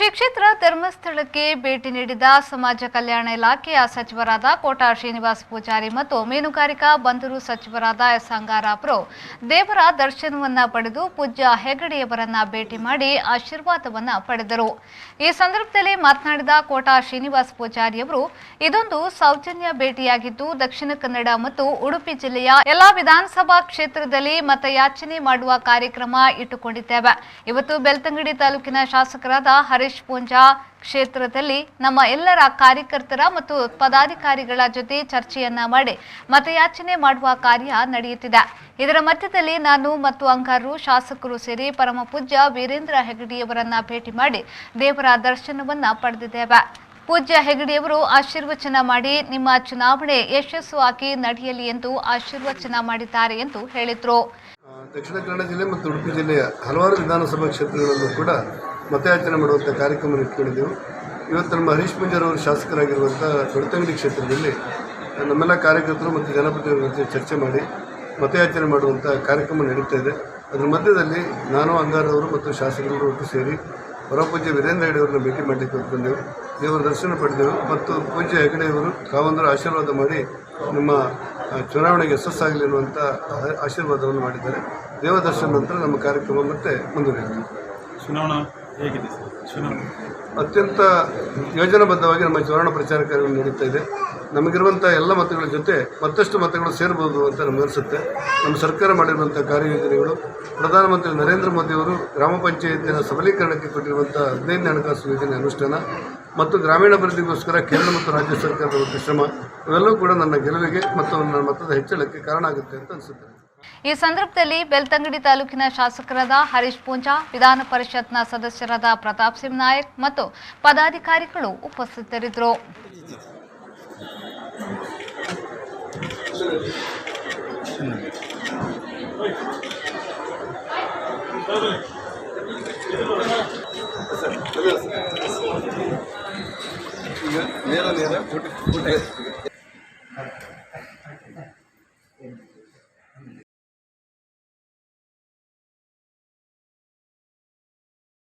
ಶ್ರೀ ಕ್ಷೇತ್ರ ಧರ್ಮಸ್ಥಳಕ್ಕೆ ಭೇಟಿ ನೀಡಿದ ಸಮಾಜ ಕಲ್ಯಾಣ ಇಲಾಖೆಯ ಸಚಿವರಾದ ಕೋಟಾ ಶ್ರೀನಿವಾಸ ಪೂಜಾರಿ ಮತ್ತು ಮೀನುಗಾರಿಕಾ ಬಂದರು ಸಚಿವರಾದ ಎಸ್ ಅಂಗಾರಪ್ಪ ದೇವರ ದರ್ಶನವನ್ನ ಪಡೆದು ಪೂಜ್ಯ ಹೆಗಡೆಯವರನ್ನ ಭೇಟಿ ಮಾಡಿ ಆಶೀರ್ವಾದವನ್ನ ಪಡೆದರು। ಈ ಸಂದರ್ಭದಲ್ಲಿ ಮಾತನಾಡಿದ ಕೋಟಾ ಶ್ರೀನಿವಾಸ ಪೂಜಾರಿ ಅವರು ಇದೊಂದು ಸೌಜನ್ಯ ಭೇಟಿಯಾಗಿದ್ದು ದಕ್ಷಿಣ ಕನ್ನಡ ಮತ್ತು ಉಡುಪಿ ಜಿಲ್ಲೆಯ ಎಲ್ಲಾ ವಿಧಾನಸಭಾ ಕ್ಷೇತ್ರದಲ್ಲಿ ಮತಯಾಚನೆ ಮಾಡುವ ಕಾರ್ಯಕ್ರಮ ಇಟ್ಟುಕೊಂಡಿದ್ದೇವೆ। ಇವತ್ತು ಬೆಳ್ತಂಗಡಿ ತಾಲೂಕಿನ ಶಾಸಕರಾದ ಹರೀಶ್ ಪೂಂಜಾ ಕ್ಷೇತ್ರದಲ್ಲಿ ನಮ್ಮ ಎಲ್ಲರ ಕಾರ್ಯಕರ್ತರ ಮತ್ತು ಪದಾಧಿಕಾರಿಗಳ ಜೊತೆ ಚರ್ಚೆಯನ್ನ ಮಾಡಿ ಮತಯಾಚನೆ ಮಾಡುವ ಕಾರ್ಯ ನಡೆಯುತ್ತಿದೆ। ಇದರ ಮಧ್ಯದಲ್ಲಿ ನಾನು ಮತ್ತು ಅಂಗಾರರು ಶಾಸಕರು ಸೇರಿ ಪರಮ ಪೂಜ್ಯ ವೀರೇಂದ್ರ ಹೆಗಡೆಯವರನ್ನ ಭೇಟಿ ಮಾಡಿ ದೇವರ ದರ್ಶನವನ್ನ ಪಡೆದಿದ್ದೇವೆ। ಪೂಜ್ಯ ಹೆಗಡೆಯವರು ಆಶೀರ್ವಚನ ಮಾಡಿ ನಿಮ್ಮ ಚುನಾವಣೆ ಯಶಸ್ವಿಯಾಗಿ ನಡೆಯಲಿ ಎಂದು ಆಶೀರ್ವಚನ ಮಾಡಿದ್ದಾರೆ ಎಂದು ಹೇಳಿದರು। ದಕ್ಷಿಣ ಕನ್ನಡ ಜಿಲ್ಲೆ ಮತ್ತು ಉಡುಪಿ ಜಿಲ್ಲೆಯ ಹಲವಾರು ವಿಧಾನಸಭಾ ಕ್ಷೇತ್ರಗಳಲ್ಲೂ ಕೂಡ ಮತಯಾಚನೆ ಮಾಡುವಂಥ ಕಾರ್ಯಕ್ರಮ ಇಟ್ಕೊಂಡಿದ್ದೆವು। ಇವತ್ತು ನಮ್ಮ ಹರೀಶ್ ಪೂಂಜಾರ್ ಅವರು ಶಾಸಕರಾಗಿರುವಂಥ ಬೆಳ್ತಂಗಡಿ ಕ್ಷೇತ್ರದಲ್ಲಿ ನಮ್ಮೆಲ್ಲ ಕಾರ್ಯಕರ್ತರು ಮತ್ತು ಜನಪ್ರತಿನಿಧಿಗಳ ಜೊತೆ ಚರ್ಚೆ ಮಾಡಿ ಮತಯಾಚನೆ ಮಾಡುವಂಥ ಕಾರ್ಯಕ್ರಮ ನಡೀತಾ ಇದೆ। ಅದರ ಮಧ್ಯದಲ್ಲಿ ನಾನು ಅಂಗಾರವರು ಮತ್ತು ಶಾಸಕರು ಒಟ್ಟು ಸೇರಿ ಪರಮಪೂಜ್ಯ ವೀರೇಂದ್ರ ಹೆಗಡೆಯವರನ್ನ ಭೇಟಿ ಮಾಡಲಿಕ್ಕೆ ಹೊರಟುಕೊಂಡೆವು, ದೇವರ ದರ್ಶನ ಪಡೆದೆವು ಮತ್ತು ಪೂಜ್ಯ ಹೆಗಡೆಯವರು ಕಾವಂದರ ಆಶೀರ್ವಾದ ಮಾಡಿ ನಿಮ್ಮ ಚುನಾವಣೆಗೆ ಯಶಸ್ಸಾಗಲಿ ಅನ್ನುವಂಥ ಆಶೀರ್ವಾದವನ್ನು ಮಾಡಿದ್ದಾರೆ। ದೇವ ದರ್ಶನ ನಂತರ ನಮ್ಮ ಕಾರ್ಯಕ್ರಮ ಮತ್ತೆ ಮುಂದುವರಿಯುತ್ತೆ। ಚುನಾವಣಾ ಹೇಗಿದೆ ಚುನಾವಣೆ ಅತ್ಯಂತ ಯೋಜನಾಬದ್ಧವಾಗಿ ನಮ್ಮ ಚುನಾವಣಾ ಪ್ರಚಾರ ಕಾರ್ಯಗಳು ನಡೀತಾ ಇದೆ। ನಮಗಿರುವಂಥ ಎಲ್ಲ ಮತಗಳ ಜೊತೆ ಮತ್ತಷ್ಟು ಮತಗಳು ಸೇರಬಹುದು ಅಂತ ನಮ್ಗೆ ಅನಿಸುತ್ತೆ। ನಮ್ಮ ಸರ್ಕಾರ ಮಾಡಿರುವಂಥ ಕಾರ್ಯಯೋಜನೆಗಳು, ಪ್ರಧಾನಮಂತ್ರಿ ನರೇಂದ್ರ ಮೋದಿಯವರು ಗ್ರಾಮ ಪಂಚಾಯತಿನ ಸಬಲೀಕರಣಕ್ಕೆ ಕೊಟ್ಟಿರುವಂಥ 15ನೇ ಹಣಕಾಸು ಯೋಜನೆ ಅನುಷ್ಠಾನ ಮತ್ತು ಗ್ರಾಮೀಣಾಭಿವೃದ್ಧಿಗೋಸ್ಕರ ಕೇಂದ್ರ ಮತ್ತು ರಾಜ್ಯ ಸರ್ಕಾರದ ಒಂದು ಶ್ರಮ ಇವೆಲ್ಲವೂ ಕೂಡ ನನ್ನ ಗೆಲುವಿಗೆ ಮತ್ತು ನನ್ನ ಮತದ ಹೆಚ್ಚಳಕ್ಕೆ ಕಾರಣ ಆಗುತ್ತೆ ಅಂತ ಅನಿಸುತ್ತೆ। ಈ ಸಂದರ್ಭದಲ್ಲಿ ಬೆಳ್ತಂಗಡಿ ತಾಲೂಕಿನ ಶಾಸಕರಾದ ಹರೀಶ್ ಪೂಂಜಾ, ವಿಧಾನ ಪರಿಷತ್ನ ಸದಸ್ಯರಾದ ಪ್ರತಾಪ್ ಸಿಂಗ್ ನಾಯಕ್ ಮತ್ತು ಪದಾಧಿಕಾರಿಗಳು ಉಪಸ್ಥಿತರಿದ್ದರು। ನೇರ